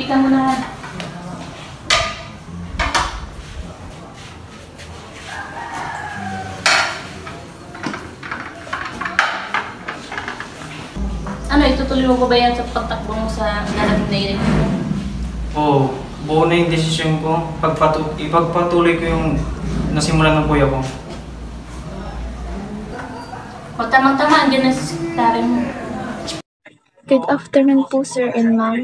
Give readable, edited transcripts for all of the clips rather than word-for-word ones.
Tignan mo na. Ano, itutuloy mo ba yan sa pagtakbo mo sa darating na eleksyon? Oo, buo na yung desisyon ko. Ipagpatuloy ko yung nasimulan ng kuya ko. O tamang-tama, andyan na sa sekretary mo. Good afternoon po, sir and ma'am.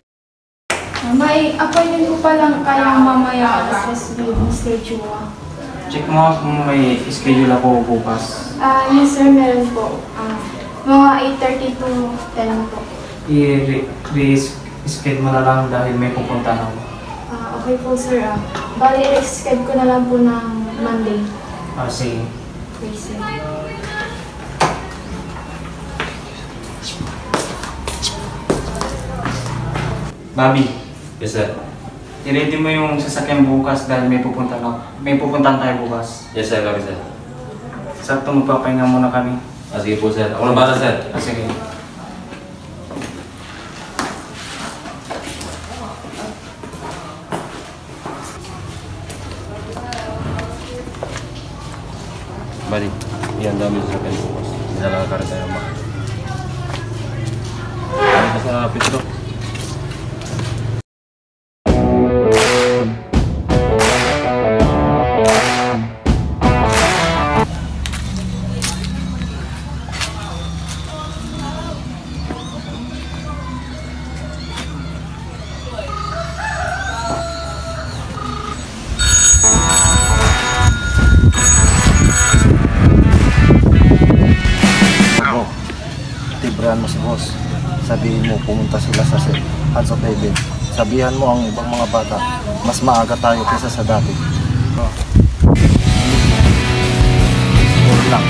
May appointment ko palang kaya mamaya alas 3 Mr. Chua. Check mo kung may schedule ako bukas. Yes sir, meron po. Mga 8:30 to 10 po. I-schedule mo na lang dahil may pupuntahan ako. Okay po sir. Bali, i-schedule ko na lang po ng Monday. Sige. Okay sir. Bobby. Yes, sir. I-ready mo yung sasakyan bukas dahil may pupuntahan tayo bukas. Yes, sir. Kami, sir. Sakto magpapahinga muna kami. Sige po, sir. Ako na bala, sir. Sige. Bali, yan dami sa akin bukas. Nilalakar tayo ma. Ano sa pito? Tibrahan mo si boss. Sabihin mo pumunta sila sa Hands of Heaven. Sabihan mo ang ibang mga bata, mas maaga tayo kaysa sa dati. Lang.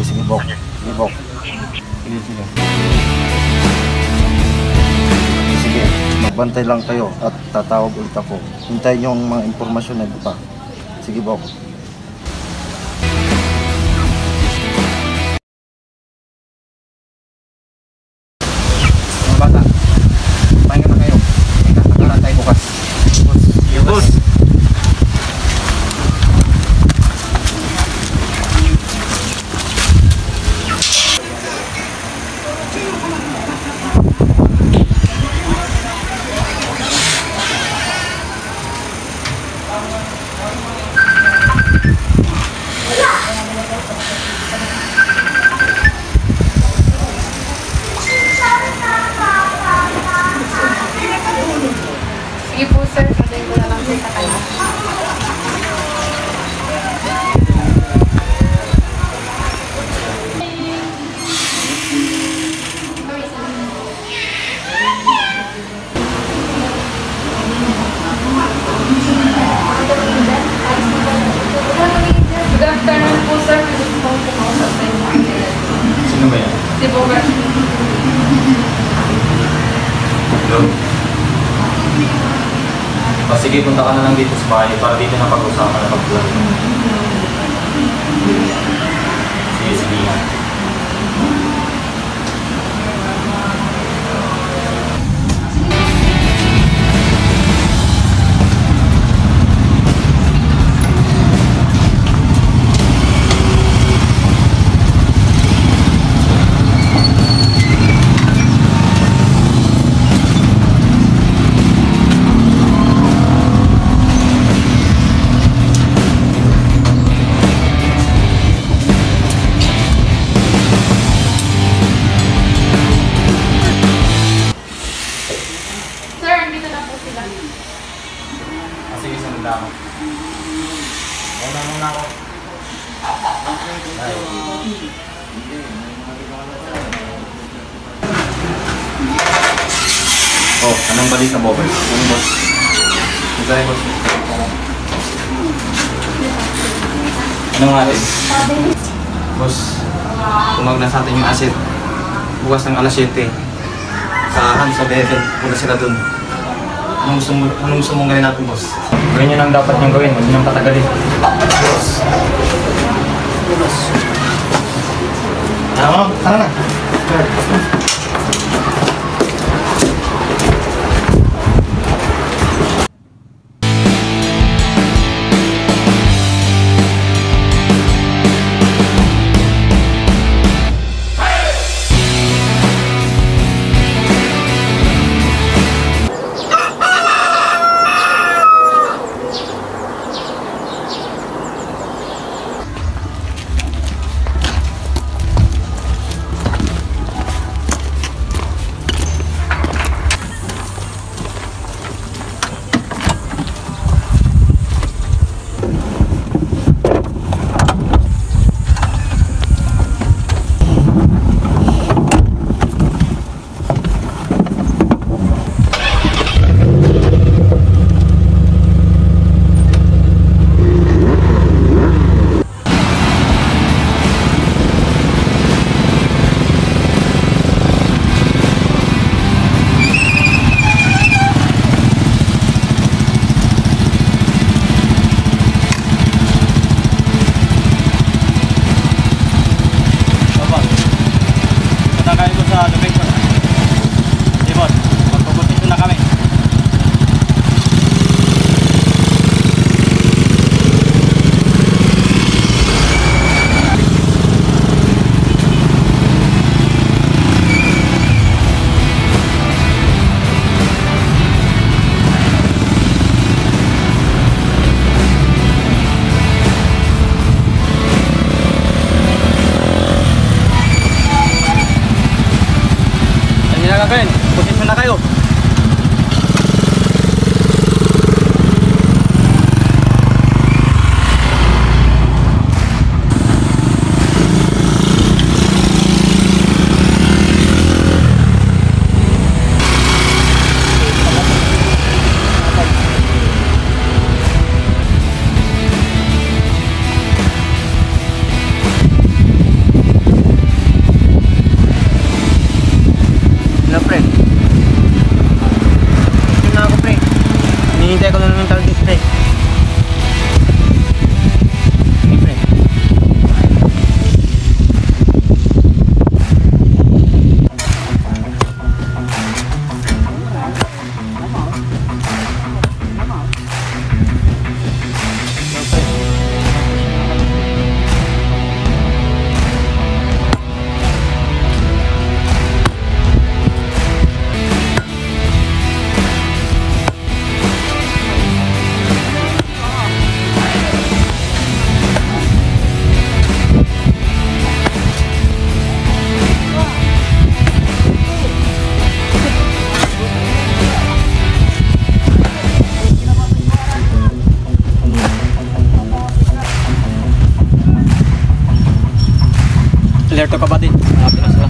Sige, Bok. Sige, Bok. Sige, magbantay lang kayo at tatawag ulit ako. Hintayin niyo ang mga impormasyon na iba. Sige, Bok. Bata, pahinga na kayo. May kasagaran tayo bukas. Boss! Sige po sir, sabihin ko na lang sir sa kanya. Good afternoon po sir, gusto ko pumausap sa inyo. Sino ba yan? Si Bogart. Hello? Sige, punta ka na lang dito sa bahay para dito na pag-usapan na pag-vlog. Sige nga. Sir, andito na po sila. Sige, sunod lang ako. Muna ako. Oh, anong balita, Bobby? Anong boss? Sige, boss. Anong atin? Boss, tumag na sa atin yung asset. Bukas ng alas 7. Sa Hands of Heaven, punta sila dun. Anong gusto mong gawin natin, boss? Ganyan ang dapat niyong gawin, huwag niyong patagalin. Boss. Boss. Tara na. Ben, posisyon na kayo. Hello, pre. Yun na ako, pre. Hinihintay ko na naman tawag dito, pre. Sige, pre. Alerto ka ba din? Malapit na sila.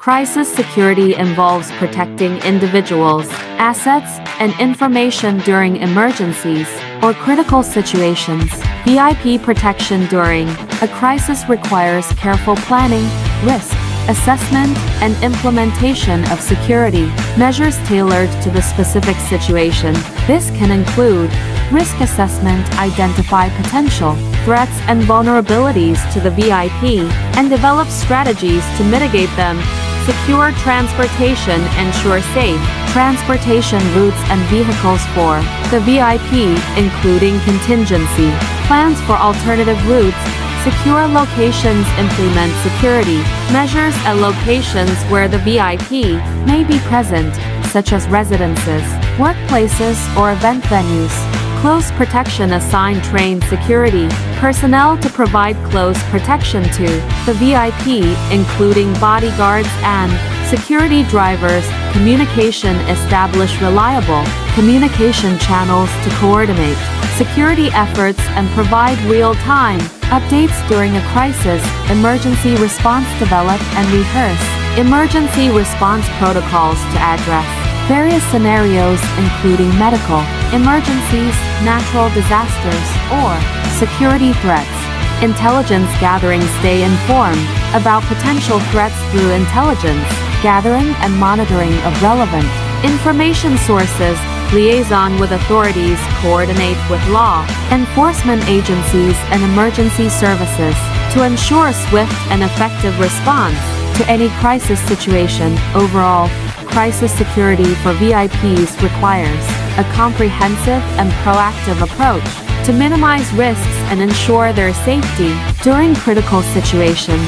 Crisis security involves protecting individuals, assets, and information during emergencies or critical situations. VIP protection during a crisis requires careful planning, risk assessment, and implementation of security measures tailored to the specific situation. This can include risk assessment, identify potential threats and vulnerabilities to the VIP, and develop strategies to mitigate them. Secure transportation, ensure safe transportation routes and vehicles for the VIP, including contingency plans for alternative routes. Secure locations, implement security measures at locations where the VIP may be present, such as residences, workplaces, or event venues. Close protection, assign trained security personnel to provide close protection to the VIP, including bodyguards and security drivers. Communication, establish reliable communication channels to coordinate security efforts and provide real-time updates during a crisis. Emergency response, develop and rehearse emergency response protocols to address various scenarios including medical emergencies, natural disasters, or security threats. Intelligence gathering, stay informed about potential threats through intelligence gathering and monitoring of relevant information sources. Liaison with authorities, coordinate with law enforcement agencies and emergency services to ensure swift and effective response to any crisis situation. Overall, crisis security for VIPs requires a comprehensive and proactive approach to minimize risks and ensure their safety during critical situations.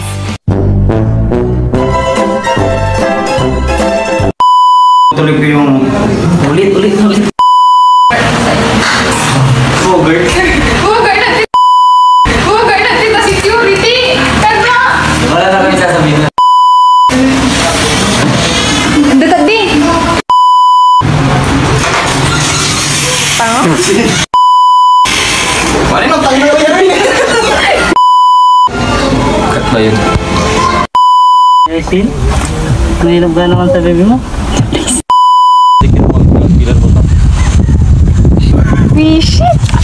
Tuloy ko yung ulit. Huwag na dito security! Kada! Wala na kami sasabihin na. Dekat di! Wala nang tayo na yun. Cut ba yun? Sin? Nahilap ka naman sa baby mo? Sige mo, pilar mo ka. Shit!